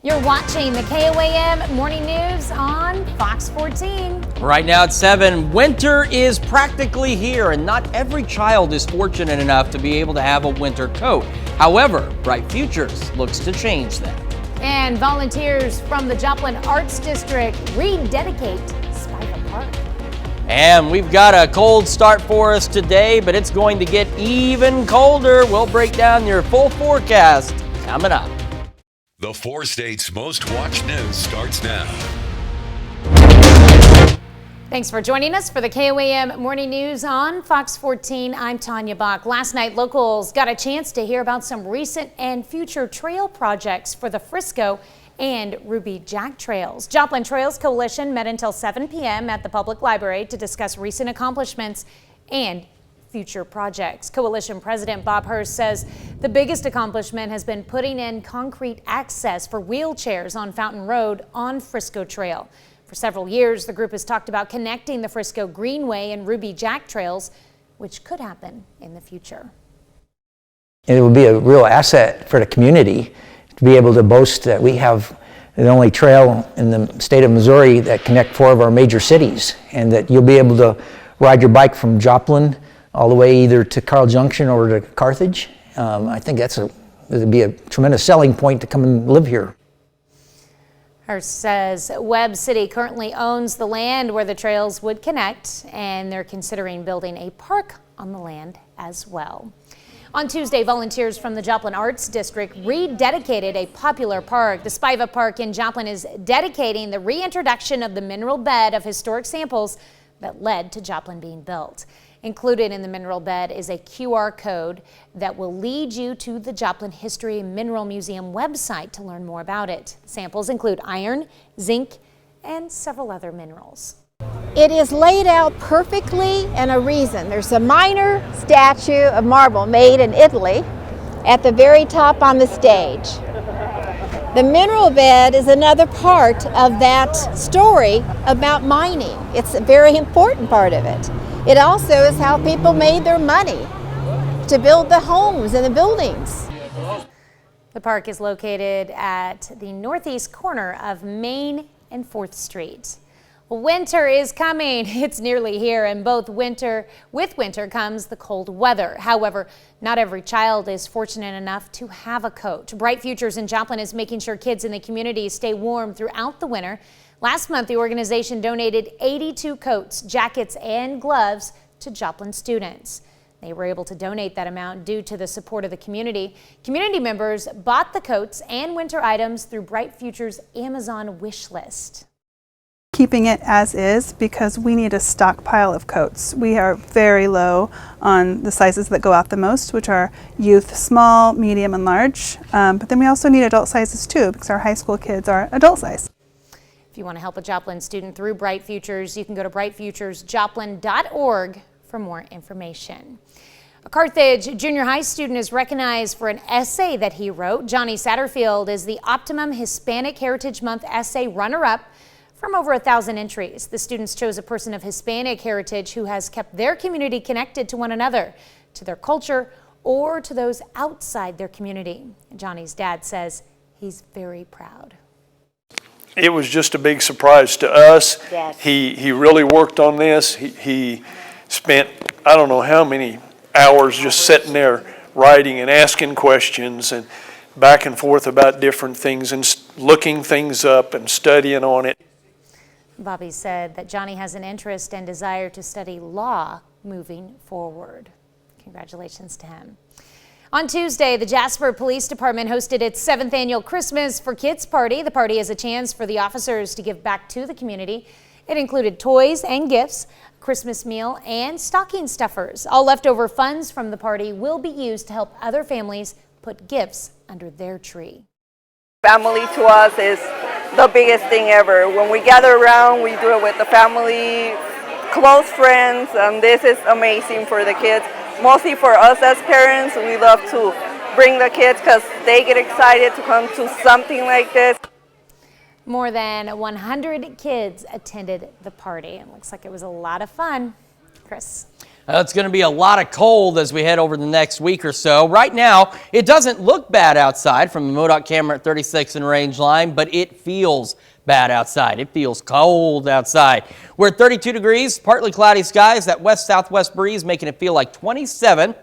You're watching the KOAM Morning News on Fox 14. Right now at 7, winter is practically here, and not every child is fortunate enough to be able to have a winter coat. However, Bright Futures looks to change that. And volunteers from the Joplin Arts District rededicate Spiva Park. And we've got a cold start for us today, but it's going to get even colder. We'll break down your full forecast coming up. The 4 states' most watched news starts now. Thanks for joining us for the KOAM Morning News on Fox 14. I'm Tanya Bach. Last night, locals got a chance to hear about some recent and future trail projects for the Frisco and Ruby Jack trails. Joplin Trails Coalition met until 7 p.m. at the Public Library to discuss recent accomplishments and future projects. Coalition President Bob Hurst says the biggest accomplishment has been putting in concrete access for wheelchairs on Fountain Road on Frisco Trail. For several years, the group has talked about connecting the Frisco Greenway and Ruby Jack trails, which could happen in the future. It will be a real asset for the community to be able to boast that we have the only trail in the state of Missouri that connect 4 of our major cities, and that you'll be able to ride your bike from Joplin all the way either to Carl Junction or to Carthage. I think it'll be a tremendous selling point to come and live here. Hurst says Webb City currently owns the land where the trails would connect, and they're considering building a park on the land as well. On Tuesday, volunteers from the Joplin Arts District rededicated a popular park. The Spiva Park in Joplin is dedicating the reintroduction of the mineral bed of historic samples that led to Joplin being built. Included in the mineral bed is a QR code that will lead you to the Joplin History and Mineral Museum website to learn more about it. Samples include iron, zinc, and several other minerals. It is laid out perfectly, and a reason. There's a minor statue of marble made in Italy at the very top on the stage. The mineral bed is another part of that story about mining. It's a very important part of it. It also is how people made their money to build the homes and the buildings. The park is located at the northeast corner of Main and 4th Street. Winter is coming. It's nearly here, and with winter comes the cold weather. However, not every child is fortunate enough to have a coat. Bright Futures in Joplin is making sure kids in the community stay warm throughout the winter. Last month, the organization donated 82 coats, jackets, and gloves to Joplin students. They were able to donate that amount due to the support of the community. Community members bought the coats and winter items through Bright Futures' Amazon wish list. Keeping it as is because we need a stockpile of coats. We are very low on the sizes that go out the most, which are youth small, medium, and large. But then we also need adult sizes too, because our high school kids are adult size. If you want to help a Joplin student through Bright Futures, you can go to brightfuturesjoplin.org for more information. A Carthage junior high student is recognized for an essay that he wrote. Johnny Satterfield is the Optimum Hispanic Heritage Month essay runner-up from over 1,000 entries. The students chose a person of Hispanic heritage who has kept their community connected to one another, to their culture, or to those outside their community. Johnny's dad says he's very proud. It was just a big surprise to us. Yes. He really worked on this. He spent, I don't know how many hours just sitting there writing and asking questions and back and forth about different things and looking things up and studying on it. Bobby said that Johnny has an interest and desire to study law moving forward. Congratulations to him. On Tuesday, the Jasper Police Department hosted its 7th annual Christmas for Kids party. The party is a chance for the officers to give back to the community. It included toys and gifts, a Christmas meal, and stocking stuffers. All leftover funds from the party will be used to help other families put gifts under their tree. Family to us is the biggest thing ever. When we gather around, we do it with the family, close friends, and this is amazing for the kids. Mostly for us as parents, we love to bring the kids because they get excited to come to something like this. More than 100 kids attended the party. It looks like it was a lot of fun. Chris. It's going to be a lot of cold as we head over the next week or so. Right now, it doesn't look bad outside from the MoDOT camera at 36 and range line, but it feels bad outside. It feels cold outside. We're at 32 degrees, partly cloudy skies. That west-southwest breeze making it feel like 27.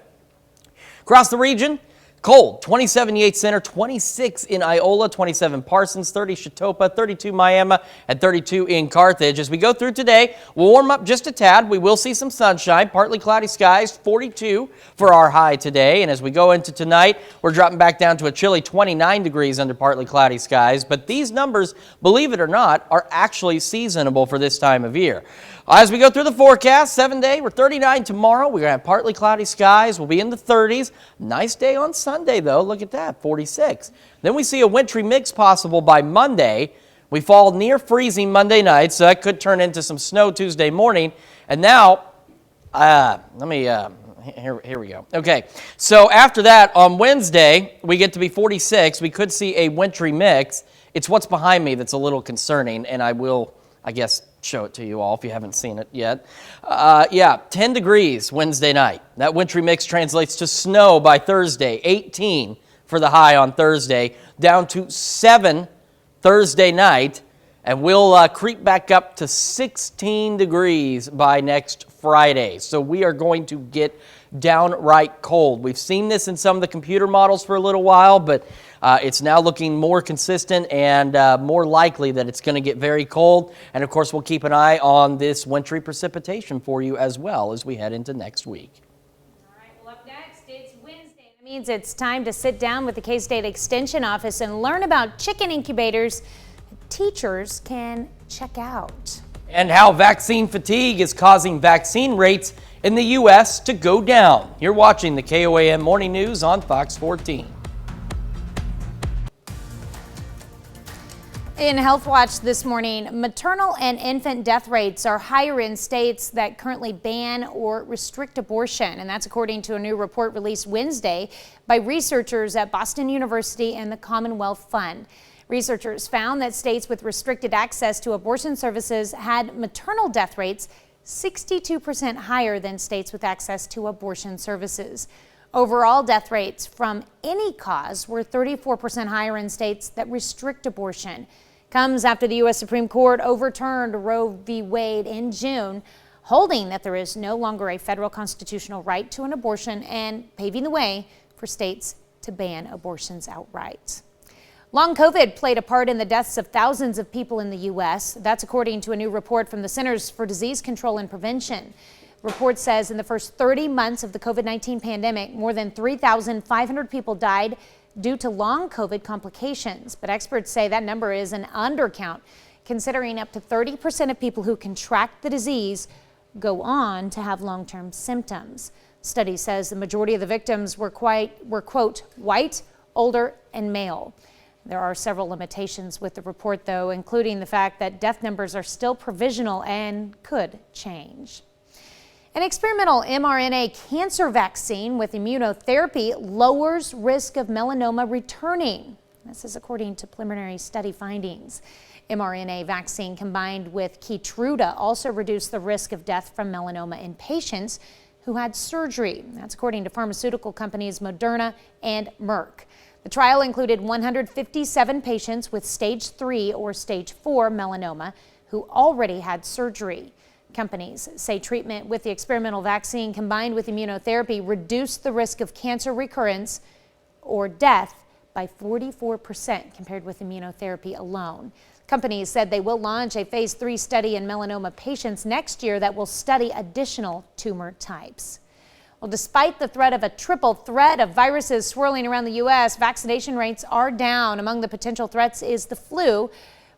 Across the region, cold. 27 Yates Center, 26 in Iola, 27 Parsons, 30 Chitopa, 32 Miami, and 32 in Carthage. As we go through today, we'll warm up just a tad. We will see some sunshine, partly cloudy skies, 42 for our high today. And as we go into tonight, we're dropping back down to a chilly 29 degrees under partly cloudy skies. But these numbers, believe it or not, are actually seasonable for this time of year. As we go through the forecast, 7-day, we're 39 tomorrow. We're going to have partly cloudy skies. We'll be in the 30s. Nice day on Sunday, though. Look at that, 46. Then we see a wintry mix possible by Monday. We fall near freezing Monday night, so that could turn into some snow Tuesday morning. And now, here we go. Okay, so after that, on Wednesday, we get to be 46. We could see a wintry mix. It's what's behind me that's a little concerning, and I will, I guess, show it to you all if you haven't seen it yet. 10 degrees Wednesday night. That wintry mix translates to snow by Thursday. 18 for the high on Thursday, down to 7 Thursday night, and we'll creep back up to 16 degrees by next Friday. So we are going to get downright cold. We've seen this in some of the computer models for a little while, but it's now looking more consistent and more likely that it's going to get very cold. And of course, we'll keep an eye on this wintry precipitation for you as well as we head into next week. All right, well, up next, it's Wednesday. That means it's time to sit down with the K-State Extension Office and learn about chicken incubators teachers can check out. And how vaccine fatigue is causing vaccine rates in the U.S. to go down. You're watching the KOAM Morning News on Fox 14. In Health Watch this morning, maternal and infant death rates are higher in states that currently ban or restrict abortion, and that's according to a new report released Wednesday by researchers at Boston University and the Commonwealth Fund. Researchers found that states with restricted access to abortion services had maternal death rates 62% higher than states with access to abortion services. Overall death rates from any cause were 34% higher in states that restrict abortion. Comes after the U.S. Supreme Court overturned Roe v. Wade in June, holding that there is no longer a federal constitutional right to an abortion and paving the way for states to ban abortions outright. Long COVID played a part in the deaths of thousands of people in the U.S. That's according to a new report from the Centers for Disease Control and Prevention. The report says in the first 30 months of the COVID-19 pandemic, more than 3,500 people died due to long COVID complications. But experts say that number is an undercount, considering up to 30% of people who contract the disease go on to have long-term symptoms. The study says the majority of the victims were quote, white, older, and male. There are several limitations with the report, though, including the fact that death numbers are still provisional and could change. An experimental mRNA cancer vaccine with immunotherapy lowers risk of melanoma returning. This is according to preliminary study findings. mRNA vaccine combined with Keytruda also reduced the risk of death from melanoma in patients who had surgery. That's according to pharmaceutical companies Moderna and Merck. The trial included 157 patients with stage 3 or stage 4 melanoma who already had surgery. Companies say treatment with the experimental vaccine combined with immunotherapy reduced the risk of cancer recurrence or death by 44% compared with immunotherapy alone. Companies said they will launch a phase 3 study in melanoma patients next year that will study additional tumor types. Well, despite the threat of a triple threat of viruses swirling around the U.S., vaccination rates are down. Among the potential threats is the flu,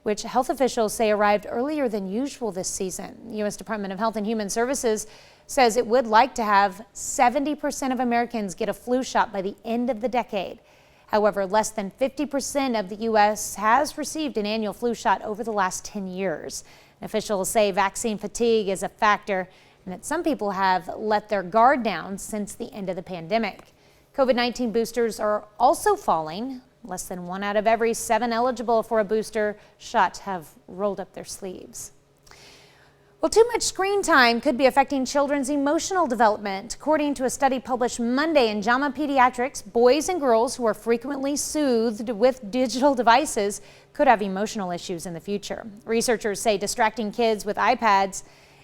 which health officials say arrived earlier than usual this season. The U.S. Department of Health and Human Services says it would like to have 70% of Americans get a flu shot by the end of the decade. However, less than 50% of the U.S. has received an annual flu shot over the last 10 years. Officials say vaccine fatigue is a factor and that some people have let their guard down since the end of the pandemic. COVID-19 boosters are also falling. Less than 1 out of every 7 eligible for a booster shot have rolled up their sleeves. Well, too much screen time could be affecting children's emotional development. According to a study published Monday in JAMA Pediatrics, boys and girls who are frequently soothed with digital devices could have emotional issues in the future. Researchers say distracting kids with iPads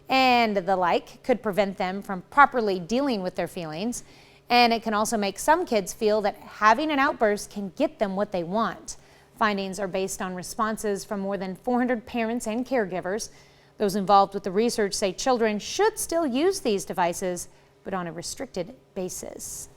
and the like could prevent them from properly dealing with their feelings. And it can also make some kids feel that having an outburst can get them what they want. Findings are based on responses from more than 400 parents and caregivers. Those involved with the research say children should still use these devices, but on a restricted basis.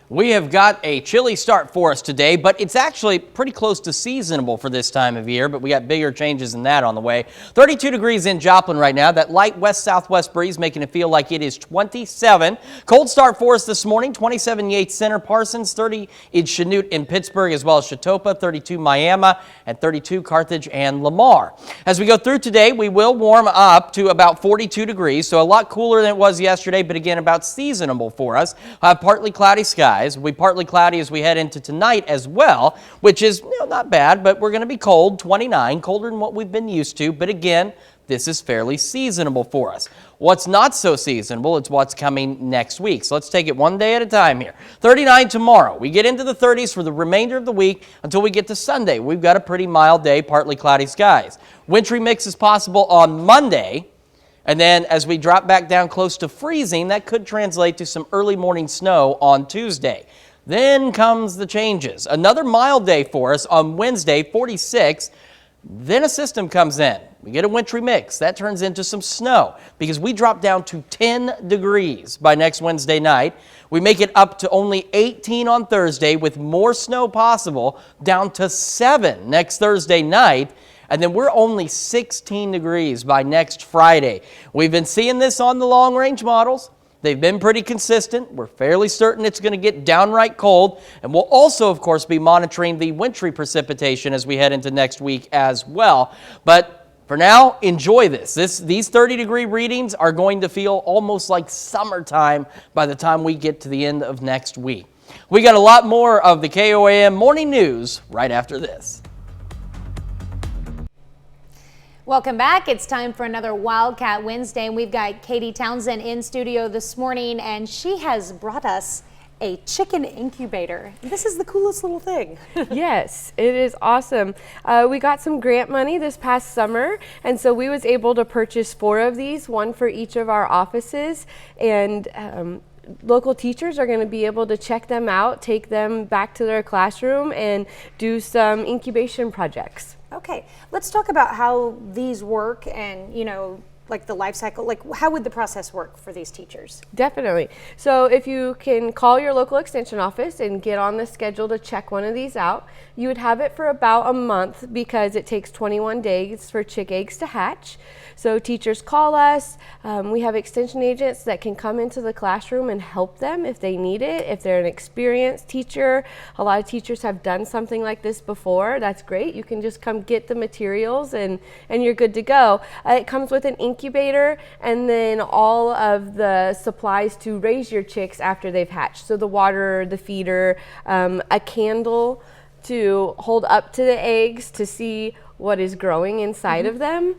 We have got a chilly start for us today, but it's actually pretty close to seasonable for this time of year, but we got bigger changes than that on the way. 32 degrees in Joplin right now. That light west-southwest breeze making it feel like it is 27. Cold start for us this morning. 27 Yates Center, Parsons, 30 in Chanute in Pittsburgh, as well as Chatopa, 32 Miami, and 32 Carthage and Lamar. As we go through today, we will warm up to about 42 degrees, so a lot cooler than it was yesterday, but again, about seasonable for us. We'll have partly cloudy skies. We'll be partly cloudy as we head into tonight as well, which is not bad, but we're going to be cold, 29, colder than what we've been used to. But again, this is fairly seasonable for us. What's not so seasonable is what's coming next week. So let's take it one day at a time here. 39 tomorrow. We get into the 30s for the remainder of the week until we get to Sunday. We've got a pretty mild day, partly cloudy skies. Wintry mix is possible on Monday. And then as we drop back down close to freezing, that could translate to some early morning snow on Tuesday. Then comes the changes. Another mild day for us on Wednesday, 46. Then a system comes in. We get a wintry mix. That turns into some snow because we drop down to 10 degrees by next Wednesday night. We make it up to only 18 on Thursday with more snow possible, down to 7 next Thursday night. And then we're only 16 degrees by next Friday. We've been seeing this on the long-range models. They've been pretty consistent. We're fairly certain it's going to get downright cold. And we'll also, of course, be monitoring the wintry precipitation as we head into next week as well. But for now, enjoy this. These 30-degree readings are going to feel almost like summertime by the time we get to the end of next week. We got a lot more of the KOAM Morning News right after this. Welcome back. It's time for another Wildcat Wednesday, and we've got Katie Townsend in studio this morning, and she has brought us a chicken incubator. This is the coolest little thing. Yes, it is awesome. We got some grant money this past summer, and so we was able to purchase 4 of these, one for each of our offices, and local teachers are going to be able to check them out, take them back to their classroom, and do some incubation projects. Okay, let's talk about how these work and, like the life cycle, like how would the process work for these teachers? Definitely. So if you can call your local extension office and get on the schedule to check one of these out, you would have it for about a month because it takes 21 days for chick eggs to hatch. So teachers call us. We have extension agents that can come into the classroom and help them if they need it. If they're an experienced teacher, a lot of teachers have done something like this before. That's great. You can just come get the materials and you're good to go. It comes with an incubator and then all of the supplies to raise your chicks after they've hatched. So the water, the feeder, a candle to hold up to the eggs to see what is growing inside of them.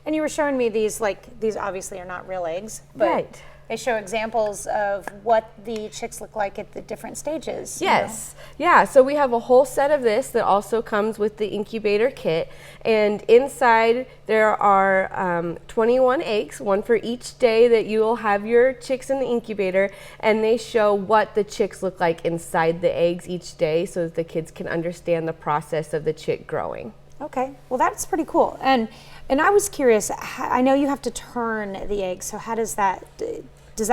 And you were showing me these obviously are not real eggs, but right. They show examples of what the chicks look like at the different stages. Yes. Yeah, so we have a whole set of this that also comes with the incubator kit. And inside there are 21 eggs, one for each day that you will have your chicks in the incubator. And they show what the chicks look like inside the eggs each day so that the kids can understand the process of the chick growing. Okay, well that's pretty cool. And I was curious, I know you have to turn the eggs, so how does that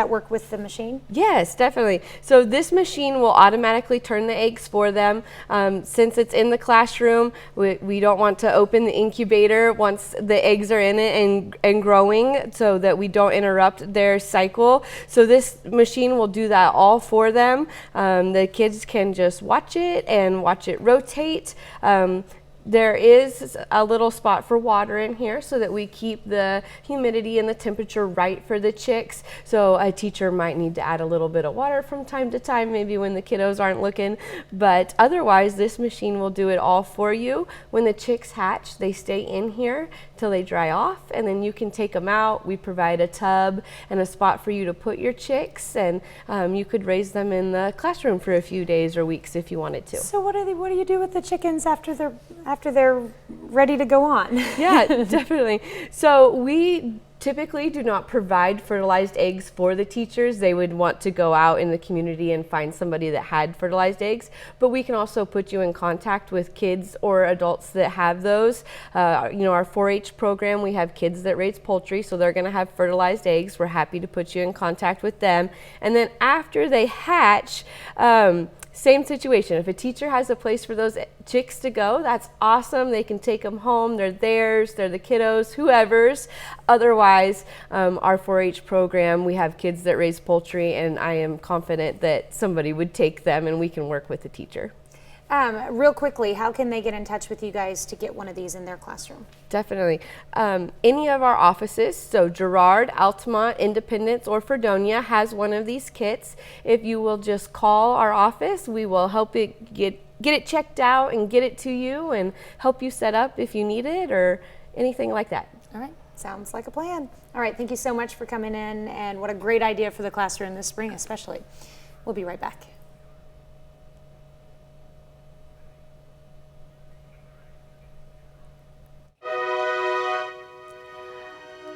work with the machine? Yes, definitely. So this machine will automatically turn the eggs for them. Since it's in the classroom, we don't want to open the incubator once the eggs are in it and growing so that we don't interrupt their cycle. So this machine will do that all for them. The kids can just watch it and watch it rotate. There is a little spot for water in here so that we keep the humidity and the temperature right for the chicks. So a teacher might need to add a little bit of water from time to time, maybe when the kiddos aren't looking. But otherwise, this machine will do it all for you. When the chicks hatch, they stay in here till they dry off, and then you can take them out. We provide a tub and a spot for you to put your chicks, and you could raise them in the classroom for a few days or weeks if you wanted to. So what do you do with the chickens after they're ready to go on? Yeah, definitely. So we typically do not provide fertilized eggs for the teachers. They would want to go out in the community and find somebody that had fertilized eggs, but we can also put you in contact with kids or adults that have those. You know, our 4-H program, we have kids that raise poultry, so they're going to have fertilized eggs. We're happy to put you in contact with them. And then after they hatch, same situation. If a teacher has a place for those chicks to go, that's awesome. They can take them home. They're theirs. They're the kiddos, whoever's. Otherwise, our 4-H program, we have kids that raise poultry, and I am confident that somebody would take them and we can work with the teacher. Real quickly, how can they get in touch with you guys to get one of these in their classroom? Definitely. Any of our offices, so Girard, Altamont, Independence, or Fredonia has one of these kits. If you will just call our office, we will help it get it checked out and get it to you and help you set up if you need it or anything like that. All right, sounds like a plan. All right, thank you so much for coming in, and what a great idea for the classroom this spring especially. We'll be right back.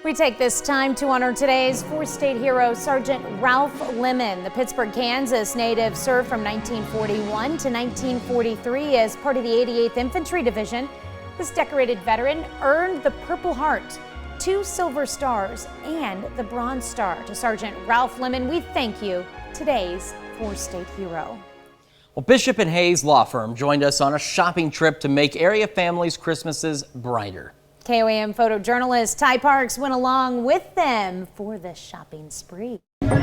We take this time to honor today's four-state hero, Sergeant Ralph Lemon. The Pittsburgh, Kansas native served from 1941 to 1943 as part of the 88th Infantry Division. This decorated veteran earned the Purple Heart, 2 Silver Stars, and the Bronze Star. To Sergeant Ralph Lemon, we thank you, today's four-state hero. Well, Bishop and Hayes Law Firm joined us on a shopping trip to make area families' Christmases brighter. KOAM photojournalist Ty Parks went along with them for the shopping spree. Well,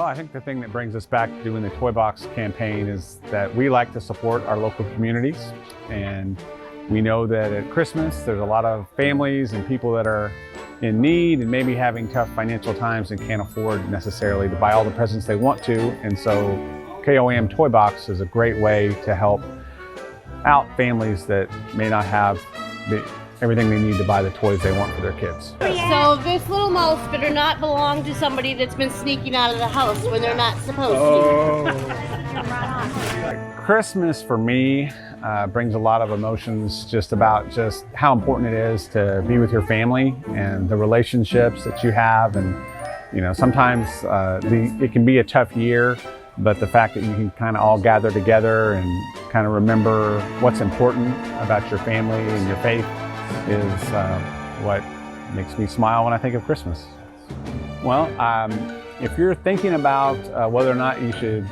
I think the thing that brings us back to doing the Toy Box campaign is that we like to support our local communities. And we know that at Christmas, there's a lot of families and people that are in need and maybe having tough financial times and can't afford necessarily to buy all the presents they want to. And so KOAM Toy Box is a great way to help out families that may not have everything they need to buy the toys they want for their kids. So this little mouse better not belong to somebody that's been sneaking out of the house when they're not supposed to. Christmas for me brings a lot of emotions just about just how important it is to be with your family and the relationships that you have. And you know, sometimes it can be a tough year, but the fact that you can kind of all gather together and kind of remember what's important about your family and your faith is what makes me smile when I think of Christmas. Well, if you're thinking about whether or not you should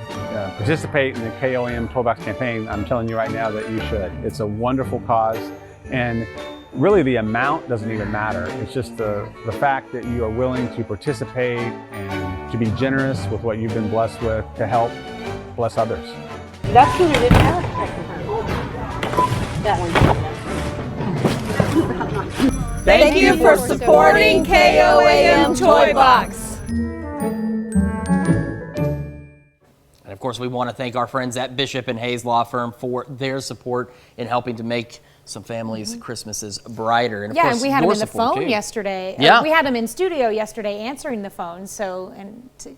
participate in the KOAM Toy Box campaign, I'm telling you right now that you should. It's a wonderful cause, and really the amount doesn't even matter. It's just the fact that you are willing to participate and to be generous with what you've been blessed with to help bless others. That's who didn't have that one. Thank you for supporting KOAM Toy Box. And of course, we want to thank our friends at Bishop and Hayes Law Firm for their support in helping to make some families' Christmases brighter. And of course, and we had him in the support phone too. yesterday. Yeah. We had him in studio yesterday answering the phone. So,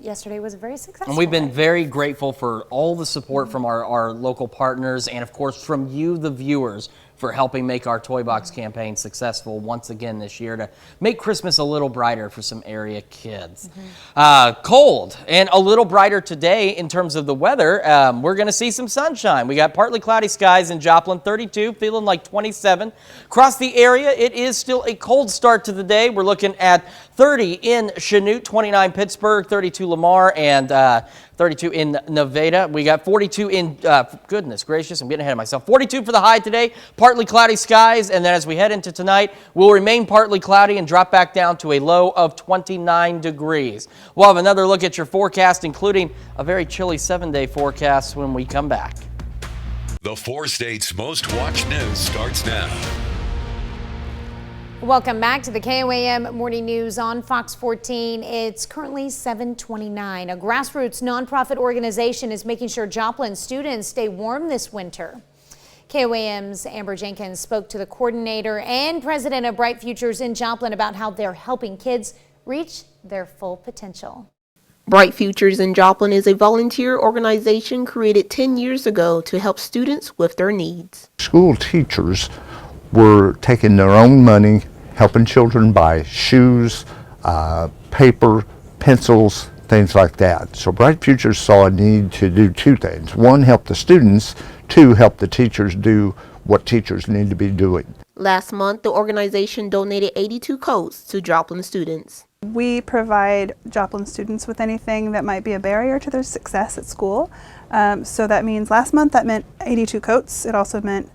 yesterday was very successful. And we've been very grateful for all the support from our local partners and of course from you, the viewers, for helping make our Toy Box campaign successful once again this year to make Christmas a little brighter for some area kids. Cold and a little brighter today in terms of the weather. We're going to see some sunshine. We got partly cloudy skies in Joplin, 32, feeling like 27. Across the area, it is still a cold start to the day. We're looking at 30 in Chanute, 29 Pittsburgh, 32 Lamar, and 32 in Nevada. We got 42 in, goodness gracious, I'm getting ahead of myself. 42 for the high today, partly cloudy skies, and then as we head into tonight, we'll remain partly cloudy and drop back down to a low of 29 degrees. We'll have another look at your forecast, including a very chilly 7-day forecast when we come back. The 4 states' most watched news starts now. Welcome back to the KOAM Morning News on Fox 14. It's currently 7:29. A grassroots nonprofit organization is making sure Joplin students stay warm this winter. KOAM's Amber Jenkins spoke to the coordinator and president of Bright Futures in Joplin about how they're helping kids reach their full potential. Bright Futures in Joplin is a volunteer organization created 10 years ago to help students with their needs. School teachers were taking their own money, helping children buy shoes, paper, pencils, things like that. So Bright Futures saw a need to do two things. One, help the students. Two, help the teachers do what teachers need to be doing. Last month, the organization donated 82 coats to Joplin students. We provide Joplin students with anything that might be a barrier to their success at school. So that means last month that meant 82 coats. It also meant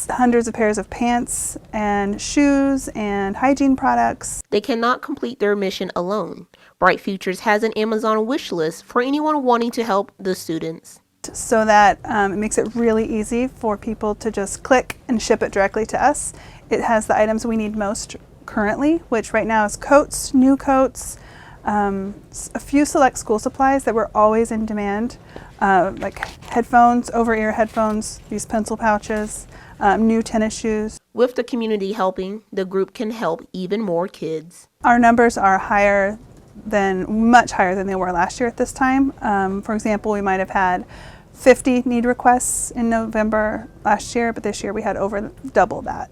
hundreds of pairs of pants and shoes and hygiene products. They cannot complete their mission alone. Bright Futures has an Amazon wish list for anyone wanting to help the students. So that it makes it really easy for people to just click and ship it directly to us. It has the items we need most currently, which right now is coats, new coats, a few select school supplies that were always in demand, like headphones, over-ear headphones, these pencil pouches, new tennis shoes. With the community helping, the group can help even more kids. Our numbers are much higher than they were last year at this time. For example, we might have had 50 need requests in November last year, but this year we had over double that.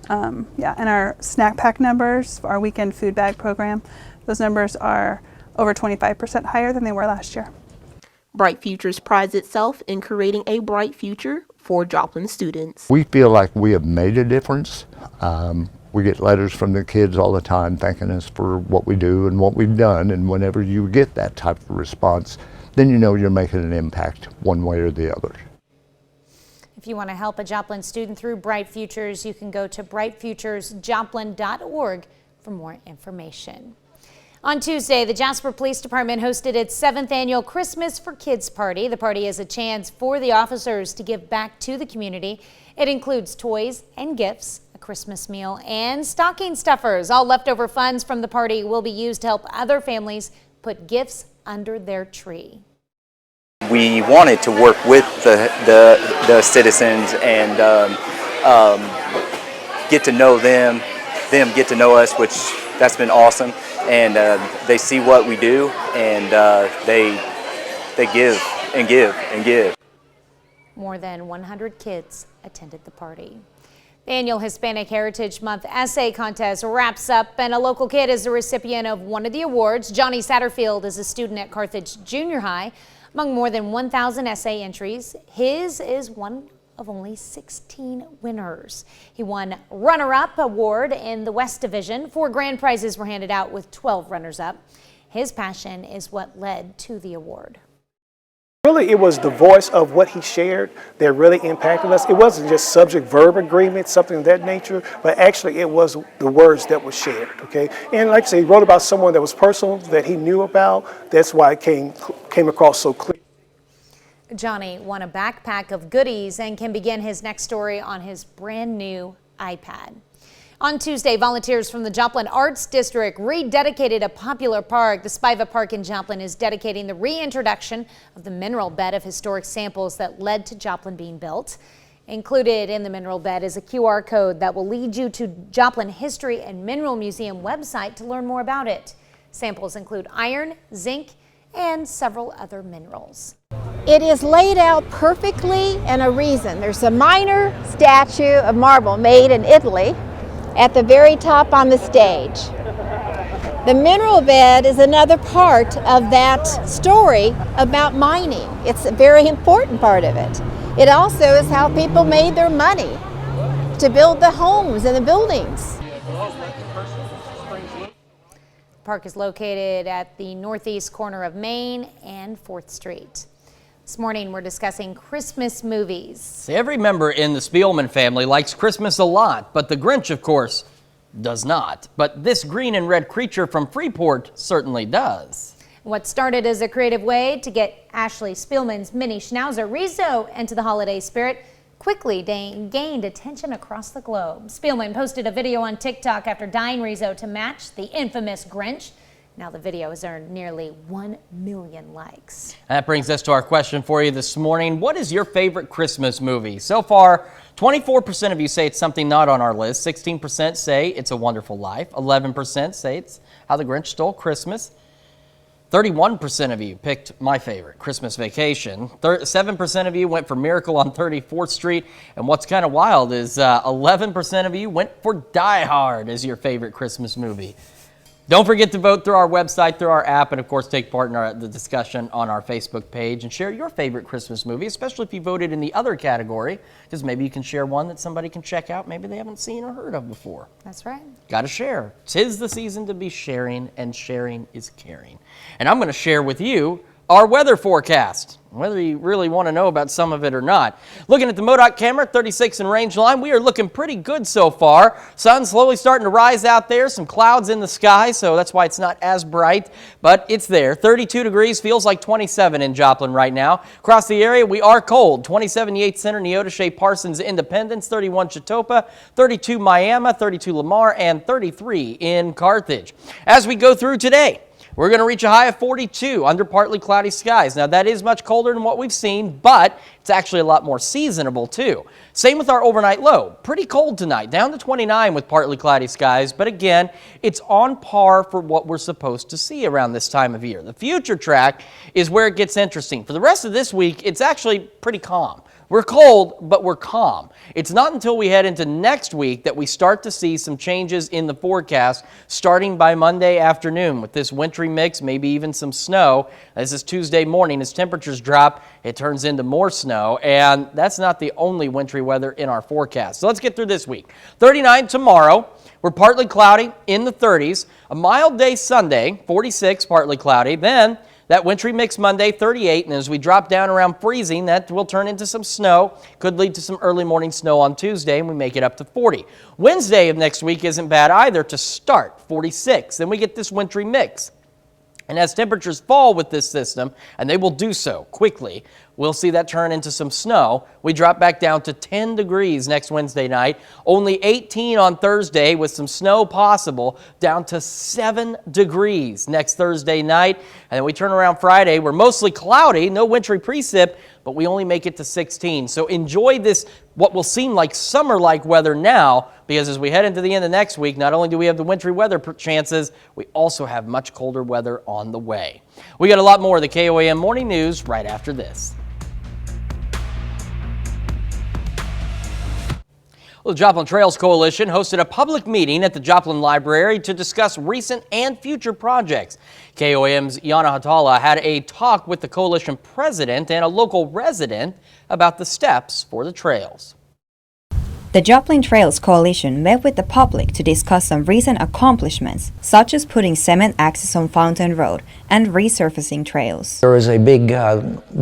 Yeah, and our snack pack numbers, our weekend food bag program, those numbers are over 25% higher than they were last year. Bright Futures prides itself in creating a bright future for Joplin students. We feel like we have made a difference. We get letters from the kids all the time thanking us for what we do and what we've done, and whenever you get that type of response, then you know you're making an impact one way or the other. If you want to help a Joplin student through Bright Futures, you can go to brightfuturesjoplin.org for more information. On Tuesday, the Jasper Police Department hosted its 7th annual Christmas for Kids party. The party is a chance for the officers to give back to the community. It includes toys and gifts, a Christmas meal, and stocking stuffers. All leftover funds from the party will be used to help other families put gifts under their tree. We wanted to work with the citizens and get to know them get to know us, which that's been awesome. And they see what we do, and they give and give and give. More than 100 kids attended the party. The annual Hispanic Heritage Month essay contest wraps up, and a local kid is the recipient of one of the awards. Johnny Satterfield is a student at Carthage Junior High. Among more than 1,000 essay entries, his is one of only 16 winners. He won runner-up award in the West Division. 4 grand prizes were handed out with 12 runners-up. His passion is what led to the award. Really, it was the voice of what he shared that really impacted us. It wasn't just subject-verb agreement, something of that nature, but actually it was the words that were shared, okay? And like I say, he wrote about someone that was personal, that he knew about. That's why it came across so clear. Johnny won a backpack of goodies and can begin his next story on his brand new iPad. On Tuesday, volunteers from the Joplin Arts District rededicated a popular park. The Spiva Park in Joplin is dedicating the reintroduction of the mineral bed of historic samples that led to Joplin being built. Included in the mineral bed is a QR code that will lead you to Joplin History and Mineral Museum website to learn more about it. Samples include iron, zinc, and several other minerals. It is laid out perfectly, and a reason. There's a minor statue of marble made in Italy at the very top on the stage. The mineral bed is another part of that story about mining. It's a very important part of it. It also is how people made their money to build the homes and the buildings. The park is located at the northeast corner of Main and 4th Street. This morning, we're discussing Christmas movies. Every member in the Spielman family likes Christmas a lot, but the Grinch, of course, does not. But this green and red creature from Freeport certainly does. What started as a creative way to get Ashley Spielman's mini schnauzer Rizzo into the holiday spirit quickly gained attention across the globe. Spielman posted a video on TikTok after dyeing Rizzo to match the infamous Grinch. Now the video has earned nearly 1 million likes. That brings us to our question for you this morning. What is your favorite Christmas movie? So far, 24% of you say it's something not on our list. 16% say It's a Wonderful Life. 11% say it's How the Grinch Stole Christmas. 31% of you picked my favorite, Christmas Vacation. 7% of you went for Miracle on 34th Street. And what's kind of wild is 11% of you went for Die Hard as your favorite Christmas movie. Don't forget to vote through our website, through our app, and of course take part in the discussion on our Facebook page and share your favorite Christmas movie, especially if you voted in the other category, because maybe you can share one that somebody can check out maybe they haven't seen or heard of before. That's right. Got to share. 'Tis the season to be sharing, and sharing is caring. And I'm going to share with you our weather forecast, whether you really want to know about some of it or not. Looking at the MoDOT camera, 36 in range line, we are looking pretty good so far. Sun slowly starting to rise out there, some clouds in the sky, so that's why it's not as bright, but it's there. 32 degrees, feels like 27 in Joplin right now. Across the area, we are cold. 27 Yates Center, Neodesha, Parsons, Independence, 31 Chitopa, 32 Miami, 32 Lamar, and 33 in Carthage. As we go through today, we're going to reach a high of 42 under partly cloudy skies. Now, that is much colder than what we've seen, but it's actually a lot more seasonable, too. Same with our overnight low. Pretty cold tonight, down to 29 with partly cloudy skies, but again, it's on par for what we're supposed to see around this time of year. The future track is where it gets interesting. For the rest of this week, it's actually pretty calm. We're cold, but we're calm. It's not until we head into next week that we start to see some changes in the forecast starting by Monday afternoon with this wintry mix, maybe even some snow. This is Tuesday morning. As temperatures drop, it turns into more snow, and that's not the only wintry weather in our forecast. So let's get through this week. 39 tomorrow. We're partly cloudy in the 30s. A mild day Sunday, 46, partly cloudy. Then that wintry mix Monday, 38, and as we drop down around freezing, that will turn into some snow. Could lead to some early morning snow on Tuesday, and we make it up to 40. Wednesday of next week isn't bad either to start, 46. Then we get this wintry mix. And as temperatures fall with this system, and they will do so quickly, we'll see that turn into some snow. We drop back down to 10 degrees next Wednesday night, only 18 on Thursday with some snow possible, down to 7 degrees next Thursday night. And then we turn around Friday. We're mostly cloudy, no wintry precip, but we only make it to 16. So enjoy this, what will seem like summer-like weather now, because as we head into the end of next week, not only do we have the wintry weather chances, we also have much colder weather on the way. We got a lot more of the KOAM Morning News right after this. Well, the Joplin Trails Coalition hosted a public meeting at the Joplin Library to discuss recent and future projects. KOAM's Yana Hatala had a talk with the coalition president and a local resident about the steps for the trails. The Joplin Trails Coalition met with the public to discuss some recent accomplishments, such as putting cement access on Fountain Road and resurfacing trails. There was a big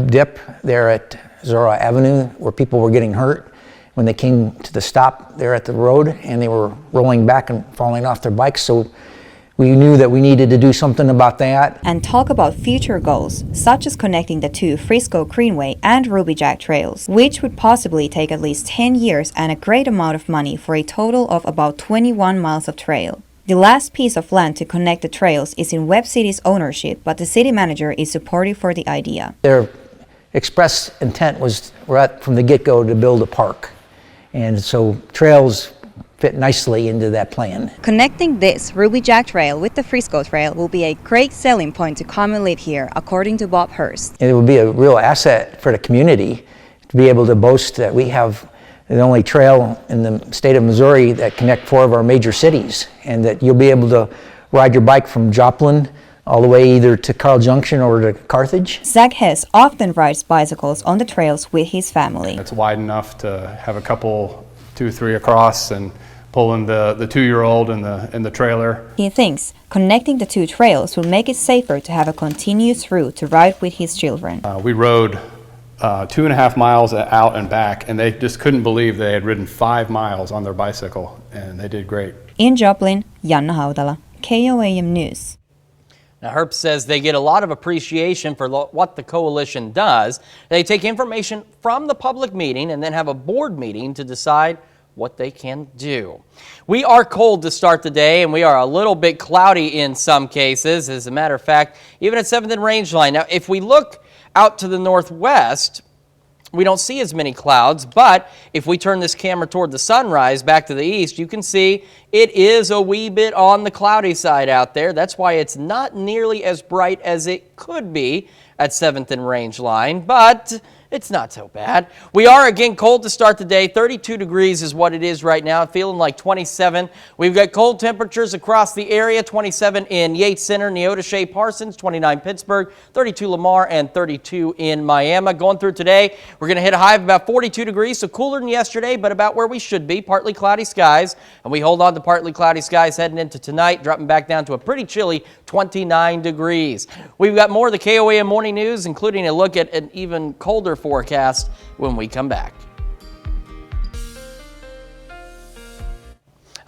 dip there at Zora Avenue where people were getting hurt when they came to the stop there at the road, and they were rolling back and falling off their bikes. So we knew that we needed to do something about that. And talk about future goals, such as connecting the two Frisco Greenway and Ruby Jack trails, which would possibly take at least 10 years and a great amount of money for a total of about 21 miles of trail. The last piece of land to connect the trails is in Webb City's ownership, but the city manager is supportive for the idea. Their express intent was right from the get-go to build a park. And so trails fit nicely into that plan. Connecting this Ruby Jack Trail with the Frisco Trail will be a great selling point to come and live here, according to Bob Hurst. It will be a real asset for the community to be able to boast that we have the only trail in the state of Missouri that connect 4 of our major cities, and that you'll be able to ride your bike from Joplin all the way either to Carl Junction or to Carthage. Zach Hess often rides bicycles on the trails with his family. It's wide enough to have a couple, 2, 3 across, and pulling the 2-year-old in the trailer. He thinks connecting the two trails will make it safer to have a continuous route to ride with his children. We rode 2.5 miles out and back, and they just couldn't believe they had ridden 5 miles on their bicycle, and they did great. In Joplin, Janna Hautala, KOAM News. Now, Herb says they get a lot of appreciation for what the coalition does. They take information from the public meeting and then have a board meeting to decide what they can do. We are cold to start the day, and we are a little bit cloudy in some cases. As a matter of fact, even at 7th and Rangeline. Now, if we look out to the northwest, we don't see as many clouds, but if we turn this camera toward the sunrise back to the east, you can see it is a wee bit on the cloudy side out there. That's why it's not nearly as bright as it could be at 7th and Rangeline, but it's not so bad. We are again cold to start the day. 32 degrees is what it is right now, feeling like 27. We've got cold temperatures across the area, 27 in Yates Center, Neodesha, Parsons, 29 Pittsburgh, 32 Lamar, and 32 in Miami. Going through today, we're going to hit a high of about 42 degrees, so cooler than yesterday, but about where we should be. Partly cloudy skies, and we hold on to partly cloudy skies heading into tonight, dropping back down to a pretty chilly 29 degrees. We've got more of the KOAM morning news, including a look at an even colder forecast when we come back.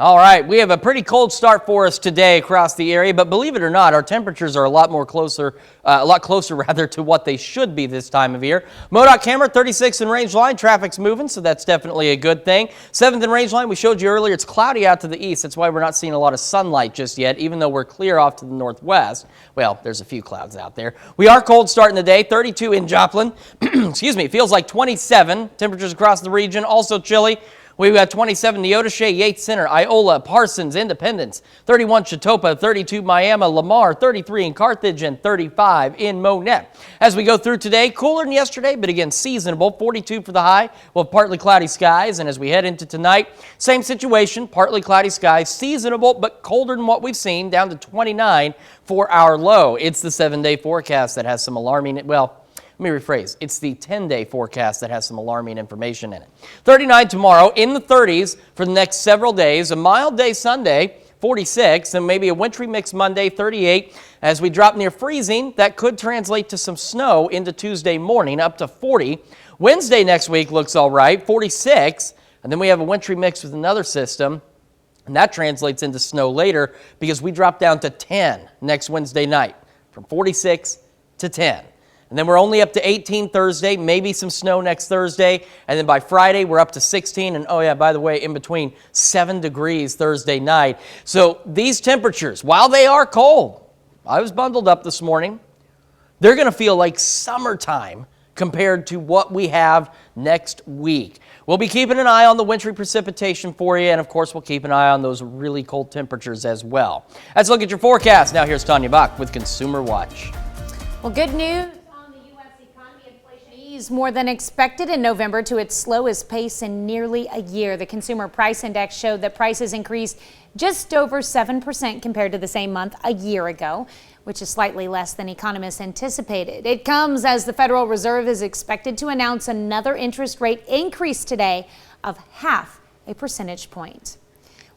All right, we have a pretty cold start for us today across the area, but believe it or not, our temperatures are a lot closer to what they should be this time of year. MoDOT camera 36 in Rangeline, traffic's moving, so that's definitely a good thing. 7th and Rangeline, we showed you earlier, it's cloudy out to the east. That's why we're not seeing a lot of sunlight just yet, even though we're clear off to the northwest. Well, there's a few clouds out there. We are cold starting the day, 32 in Joplin. Excuse me, feels like 27. Temperatures across the region also chilly. We've got 27 Neodesha, Yates Center, Iola, Parsons, Independence, 31 Chetopa, 32 Miami, Lamar, 33 in Carthage, and 35 in Monette. As we go through today, cooler than yesterday, but again seasonable, 42 for the high. We'll have partly cloudy skies, and as we head into tonight, same situation, partly cloudy skies, seasonable, but colder than what we've seen, down to 29 for our low. It's the 7-day forecast that has some alarming, well, let me rephrase. It's the 10-day forecast that has some alarming information in it. 39 tomorrow, in the 30s for the next several days. A mild day Sunday, 46, and maybe a wintry mix Monday, 38. As we drop near freezing, that could translate to some snow into Tuesday morning, up to 40. Wednesday next week looks all right, 46. And then we have a wintry mix with another system, and that translates into snow later because we drop down to 10 next Wednesday night, from 46 to 10. And then we're only up to 18 Thursday, maybe some snow next Thursday. And then by Friday, we're up to 16. And oh yeah, by the way, in between 7 degrees Thursday night. So these temperatures, while they are cold, I was bundled up this morning, they're going to feel like summertime compared to what we have next week. We'll be keeping an eye on the wintry precipitation for you. And of course, we'll keep an eye on those really cold temperatures as well. Let's look at your forecast. Now here's Tanya Bach with Consumer Watch. Well, good news. More than expected in November to its slowest pace in nearly a year. The Consumer Price Index showed that prices increased just over 7% compared to the same month a year ago, which is slightly less than economists anticipated. It comes as the Federal Reserve is expected to announce another interest rate increase today of 0.5 percentage point.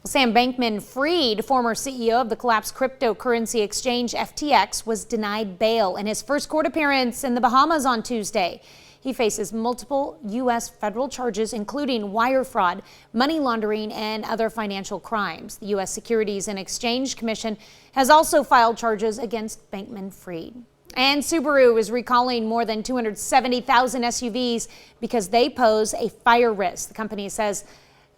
Well, Sam Bankman-Fried, former CEO of the collapsed cryptocurrency exchange FTX, was denied bail in his first court appearance in the Bahamas on Tuesday. He faces multiple U.S. federal charges, including wire fraud, money laundering, and other financial crimes. The U.S. Securities and Exchange Commission has also filed charges against Bankman-Fried. And Subaru is recalling more than 270,000 SUVs because they pose a fire risk. The company says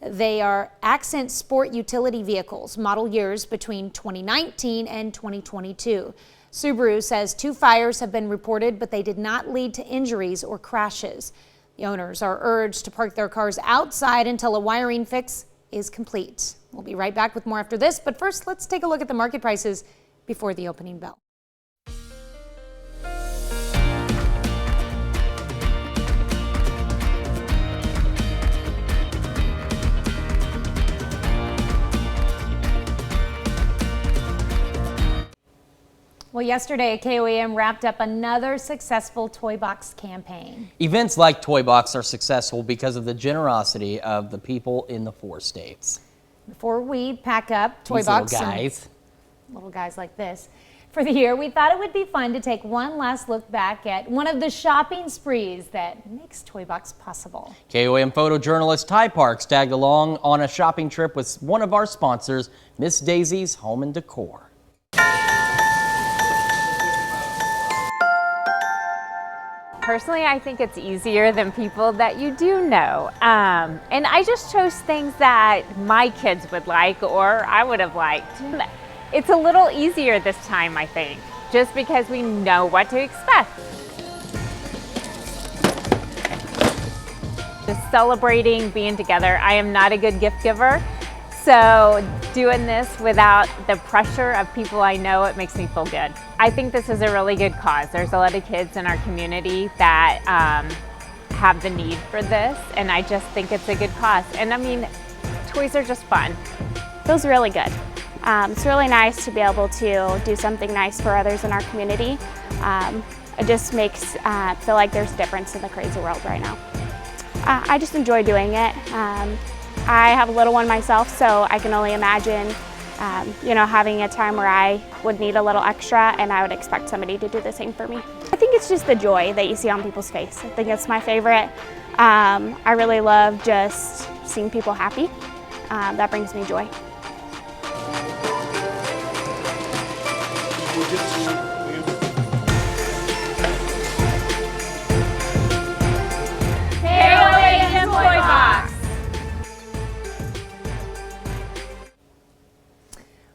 they are Accent Sport utility vehicles, model years between 2019 and 2022. Subaru says 2 fires have been reported, but they did not lead to injuries or crashes. The owners are urged to park their cars outside until a wiring fix is complete. We'll be right back with more after this, but first let's take a look at the market prices before the opening bell. Well, yesterday, KOAM wrapped up another successful Toy Box campaign. Events like Toy Box are successful because of the generosity of the people in the 4 states. Before we pack up Toy These Box, little guys like this, for the year, we thought it would be fun to take one last look back at one of the shopping sprees that makes Toy Box possible. KOAM photojournalist Ty Parks tagged along on a shopping trip with one of our sponsors, Miss Daisy's Home and Decor. Personally, I think it's easier than people that you do know. And I just chose things that my kids would like or I would have liked. It's a little easier this time, I think, just because we know what to expect. Just celebrating being together. I am not a good gift giver, so doing this without the pressure of people I know, it makes me feel good. I think this is a really good cause. There's a lot of kids in our community that have the need for this, and I just think it's a good cause. And I mean, toys are just fun. Feels really good. It's really nice to be able to do something nice for others in our community. It just makes feel like there's a difference in the crazy world right now. I just enjoy doing it. I have a little one myself, so I can only imagine having a time where I would need a little extra and I would expect somebody to do the same for me. I think it's just the joy that you see on people's face. I think it's my favorite. I really love just seeing people happy. That brings me joy. KOAM Toy Box.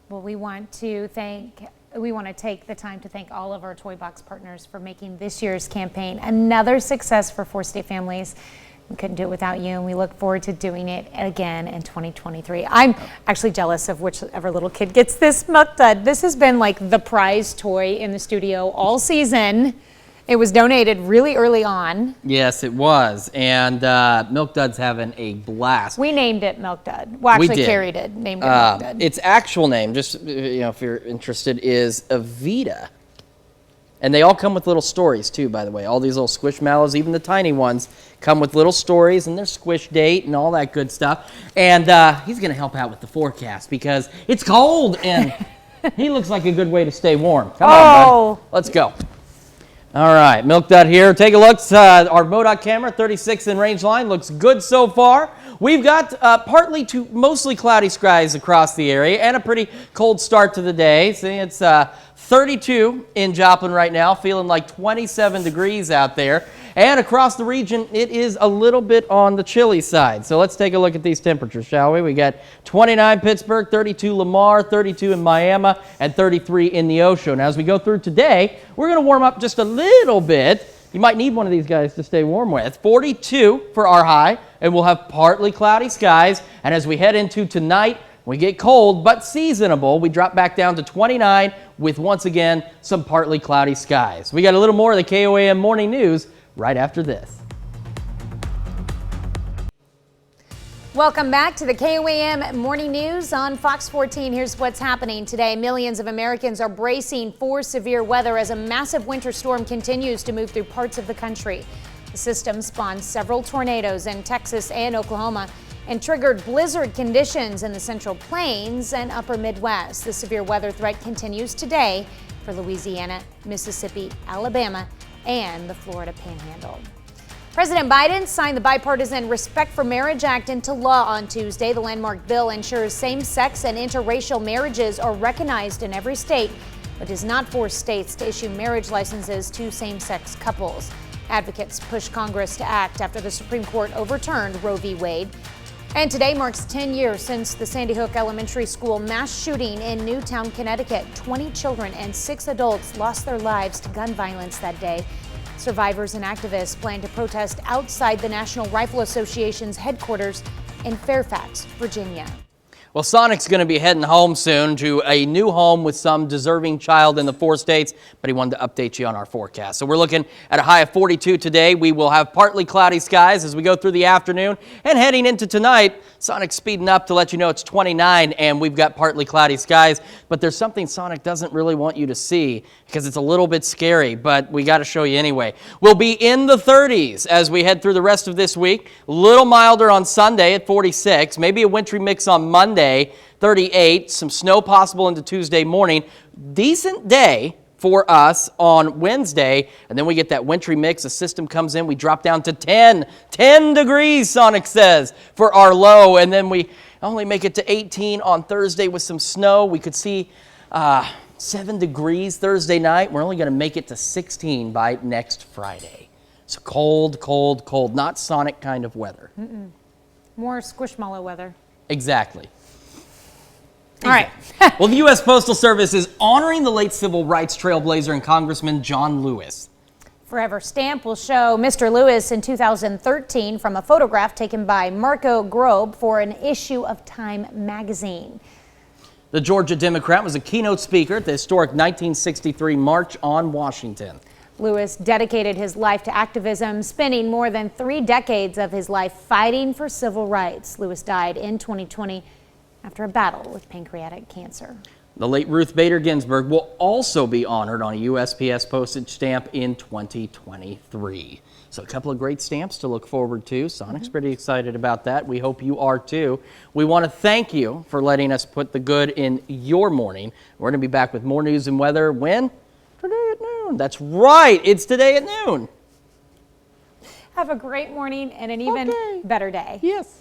Well, we want to take the time to thank all of our Toy Box partners for making this year's campaign another success for 4-state families. We couldn't do it without you, and we look forward to doing it again in 2023. I'm actually jealous of whichever little kid gets this Milk Dud. This has been like the prize toy in the studio all season. It was donated really early on. Yes, it was. And Milk Dud's having a blast. We named it Milk Dud. Well, actually, Carrie did. Named it Milk Dud. Its actual name, just if you're interested, is Evita. And they all come with little stories, too, by the way. All these little Squishmallows, even the tiny ones, come with little stories and their squish date and all that good stuff. And he's going to help out with the forecast because it's cold and he looks like a good way to stay warm. Come on, bud. Let's go. All right, Milk Dud here. Take a look. Our MoDOT camera, 36 in range line, looks good so far. We've got partly to mostly cloudy skies across the area and a pretty cold start to the day. See, it's 32 in Joplin right now, feeling like 27 degrees out there. And across the region, it is a little bit on the chilly side. So let's take a look at these temperatures, shall we? We got 29 Pittsburgh, 32 Lamar, 32 in Miami, and 33 in Neosho. Now, as we go through today, we're going to warm up just a little bit. You might need one of these guys to stay warm with. 42 for our high, and we'll have partly cloudy skies. And as we head into tonight, we get cold, but seasonable. We drop back down to 29 with, once again, some partly cloudy skies. We got a little more of the KOAM Morning News right after this. Welcome back to the KOAM Morning News on Fox 14. Here's what's happening today. Millions of Americans are bracing for severe weather as a massive winter storm continues to move through parts of the country. The system spawned several tornadoes in Texas and Oklahoma and triggered blizzard conditions in the Central Plains and Upper Midwest. The severe weather threat continues today for Louisiana, Mississippi, Alabama, and the Florida Panhandle. President Biden signed the bipartisan Respect for Marriage Act into law on Tuesday. The landmark bill ensures same-sex and interracial marriages are recognized in every state, but does not force states to issue marriage licenses to same-sex couples. Advocates pushed Congress to act after the Supreme Court overturned Roe v. Wade. And today marks 10 years since the Sandy Hook Elementary School mass shooting in Newtown, Connecticut. 20 children and 6 adults lost their lives to gun violence that day. Survivors and activists plan to protest outside the National Rifle Association's headquarters in Fairfax, Virginia. Well, Sonic's going to be heading home soon to a new home with some deserving child in the 4 states, but he wanted to update you on our forecast. So we're looking at a high of 42 today. We will have partly cloudy skies as we go through the afternoon. And heading into tonight, Sonic's speeding up to let you know it's 29 and we've got partly cloudy skies. But there's something Sonic doesn't really want you to see because it's a little bit scary, but we got to show you anyway. We'll be in the 30s as we head through the rest of this week. A little milder on Sunday at 46, maybe a wintry mix on Monday. 38, some snow possible into Tuesday morning. Decent day for us on Wednesday, and then we get that wintry mix. The system comes in, we drop down to 10 degrees, Sonic says, for our low, and then we only make it to 18 on Thursday with some snow. We could see 7 degrees Thursday night. We're only going to make it to 16 by next Friday. So cold, cold, cold, not Sonic kind of weather. More squishmallow weather. Exactly. All right. Well, the U.S. Postal Service is honoring the late civil rights trailblazer and Congressman John Lewis. Forever Stamp will show Mr. Lewis in 2013 from a photograph taken by Marco Grobe for an issue of Time magazine. The Georgia Democrat was a keynote speaker at the historic 1963 March on Washington. Lewis dedicated his life to activism, spending more than 3 decades of his life fighting for civil rights. Lewis died in 2020 after a battle with pancreatic cancer. The late Ruth Bader Ginsburg will also be honored on a USPS postage stamp in 2023. So a couple of great stamps to look forward to. Sonic's pretty excited about that. We hope you are too. We want to thank you for letting us put the good in your morning. We're going to be back with more news and weather when? Today at noon. That's right. It's today at noon. Have a great morning and an even better day. Yes.